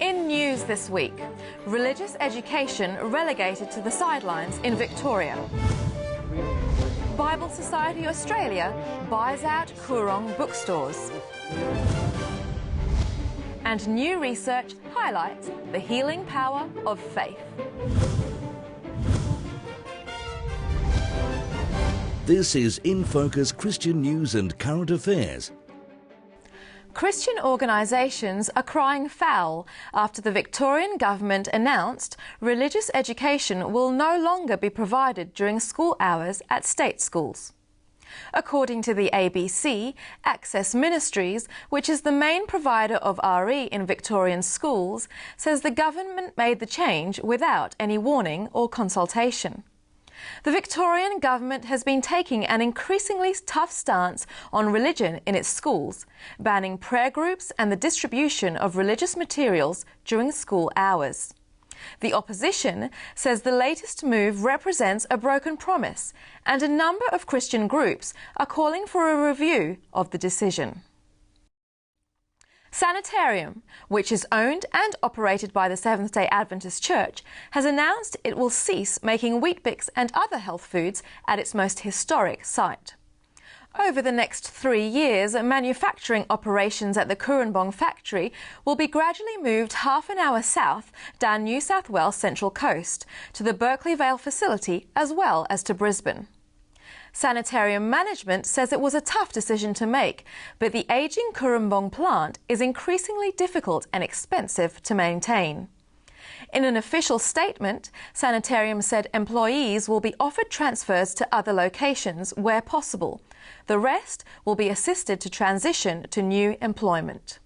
In news this week, religious education relegated to the sidelines in Victoria. Bible Society Australia buys out Coorong bookstores. And new research highlights the healing power of faith. This is InFocus Christian News and Current Affairs. Christian organisations are crying foul after the Victorian government announced religious education will no longer be provided during school hours at state schools. According to the ABC, Access Ministries, which is the main provider of RE in Victorian schools, says the government made the change without any warning or consultation. The Victorian government has been taking an increasingly tough stance on religion in its schools, banning prayer groups and the distribution of religious materials during school hours. The opposition says the latest move represents a broken promise, and a number of Christian groups are calling for a review of the decision. Sanitarium, which is owned and operated by the Seventh-day Adventist Church, has announced it will cease making Weet-Bix and other health foods at its most historic site. Over the next 3 years, manufacturing operations at the Coorong factory will be gradually moved half an hour south down New South Wales Central Coast to the Berkeley Vale facility as well as to Brisbane. Sanitarium management says it was a tough decision to make, but the ageing Coorong plant is increasingly difficult and expensive to maintain. In an official statement, Sanitarium said employees will be offered transfers to other locations where possible. The rest will be assisted to transition to new employment.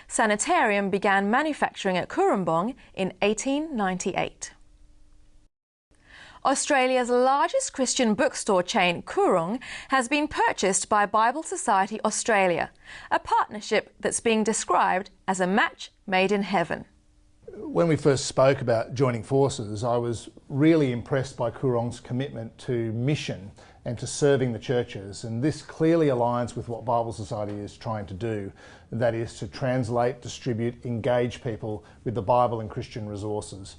Sanitarium began manufacturing at Coorong in 1898. Australia's largest Christian bookstore chain, Coorong, has been purchased by Bible Society Australia, a partnership that's being described as a match made in heaven. When we first spoke about joining forces, I was really impressed by Coorong's commitment to mission and to serving the churches, and this clearly aligns with what Bible Society is trying to do, that is to translate, distribute, engage people with the Bible and Christian resources.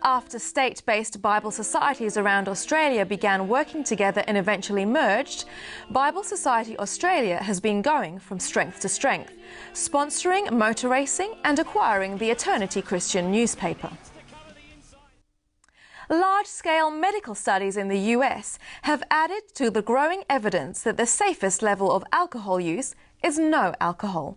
After state-based Bible societies around Australia began working together and eventually merged, Bible Society Australia has been going from strength to strength, sponsoring motor racing and acquiring the Eternity Christian newspaper. Large-scale medical studies in the US have added to the growing evidence that the safest level of alcohol use is no alcohol.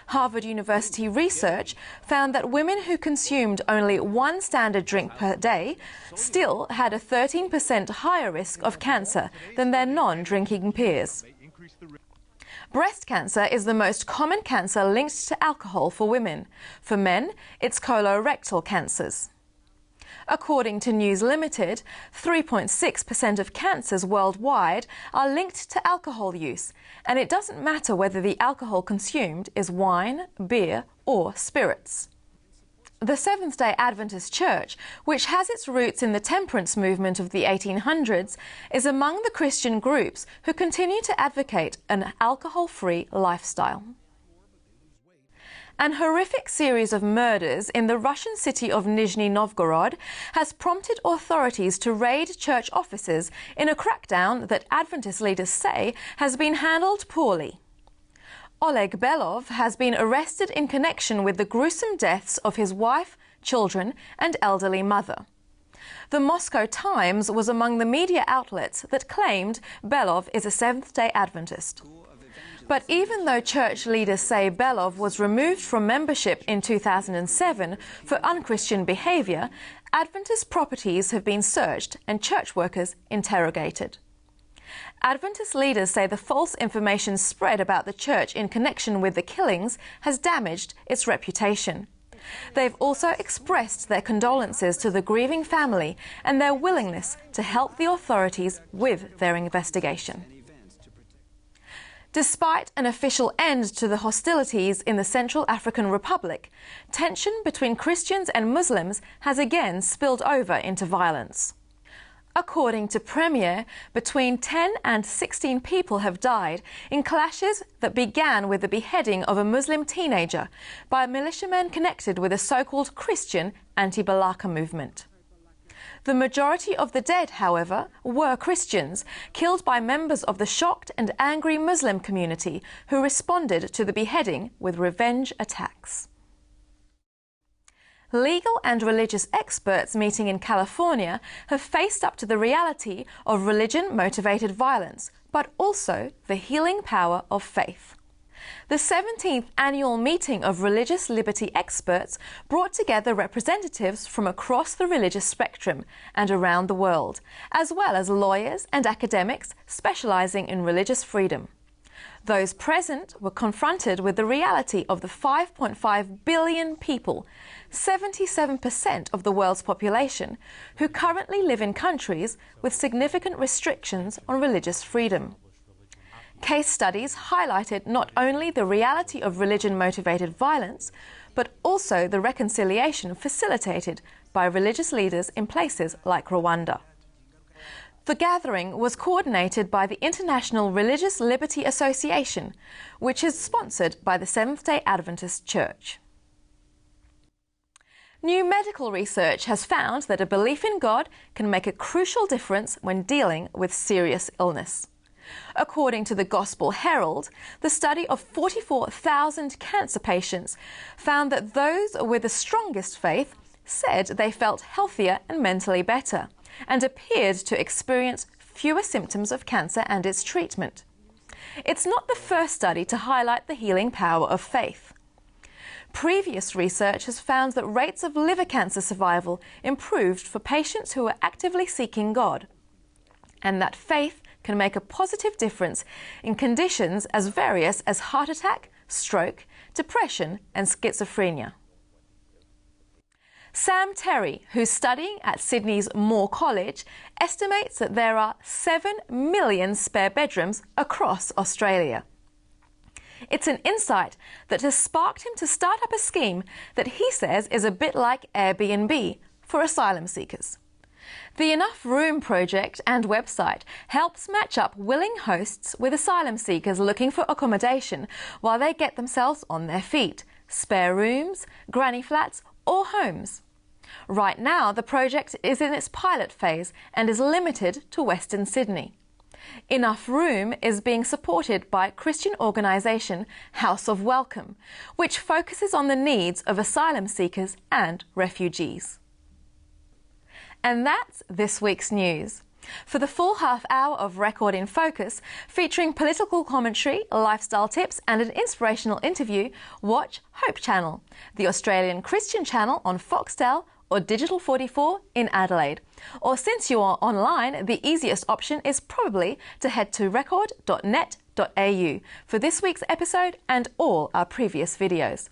Harvard University research found that women who consumed only one standard drink per day still had a 13% higher risk of cancer than their non-drinking peers. Breast cancer is the most common cancer linked to alcohol for women. For men, it's colorectal cancers. According to News Limited, 3.6% of cancers worldwide are linked to alcohol use, and it doesn't matter whether the alcohol consumed is wine, beer, or spirits. The Seventh-day Adventist Church, which has its roots in the temperance movement of the 1800s, is among the Christian groups who continue to advocate an alcohol-free lifestyle. An horrific series of murders in the Russian city of Nizhny Novgorod has prompted authorities to raid church offices in a crackdown that Adventist leaders say has been handled poorly. Oleg Belov has been arrested in connection with the gruesome deaths of his wife, children, and elderly mother. The Moscow Times was among the media outlets that claimed Belov is a Seventh-day Adventist. But even though church leaders say Belov was removed from membership in 2007 for unchristian behaviour, Adventist properties have been searched and church workers interrogated. Adventist leaders say the false information spread about the church in connection with the killings has damaged its reputation. They've also expressed their condolences to the grieving family and their willingness to help the authorities with their investigation. Despite an official end to the hostilities in the Central African Republic, tension between Christians and Muslims has again spilled over into violence. According to Premier, between 10 and 16 people have died in clashes that began with the beheading of a Muslim teenager by militiamen connected with a so-called Christian anti-Balaka movement. The majority of the dead, however, were Christians, killed by members of the shocked and angry Muslim community who responded to the beheading with revenge attacks. Legal and religious experts meeting in California have faced up to the reality of religion-motivated violence, but also the healing power of faith. The 17th annual meeting of religious liberty experts brought together representatives from across the religious spectrum and around the world, as well as lawyers and academics specializing in religious freedom. Those present were confronted with the reality of the 5.5 billion people, 77% of the world's population, who currently live in countries with significant restrictions on religious freedom. Case studies highlighted not only the reality of religion-motivated violence, but also the reconciliation facilitated by religious leaders in places like Rwanda. The gathering was coordinated by the International Religious Liberty Association, which is sponsored by the Seventh-day Adventist Church. New medical research has found that a belief in God can make a crucial difference when dealing with serious illness. According to the Gospel Herald, the study of 44,000 cancer patients found that those with the strongest faith said they felt healthier and mentally better, and appeared to experience fewer symptoms of cancer and its treatment. It's not the first study to highlight the healing power of faith. Previous research has found that rates of liver cancer survival improved for patients who are actively seeking God, and that faith can make a positive difference in conditions as various as heart attack, stroke, depression, and schizophrenia. Sam Terry, who's studying at Sydney's Moore College, estimates that there are 7 million spare bedrooms across Australia. It's an insight that has sparked him to start up a scheme that he says is a bit like Airbnb for asylum seekers. The Enough Room project and website helps match up willing hosts with asylum seekers looking for accommodation while they get themselves on their feet, spare rooms, granny flats, or homes. Right now, the project is in its pilot phase and is limited to Western Sydney. Enough Room is being supported by Christian organisation House of Welcome, which focuses on the needs of asylum seekers and refugees. And that's this week's news. For the full half hour of Record in Focus, featuring political commentary, lifestyle tips and an inspirational interview, watch Hope Channel, the Australian Christian channel on Foxtel or Digital 44 in Adelaide. Or since you are online, the easiest option is probably to head to record.net.au for this week's episode and all our previous videos.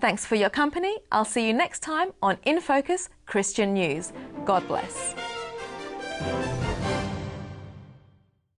Thanks for your company. I'll see you next time on InFocus Christian News. God bless.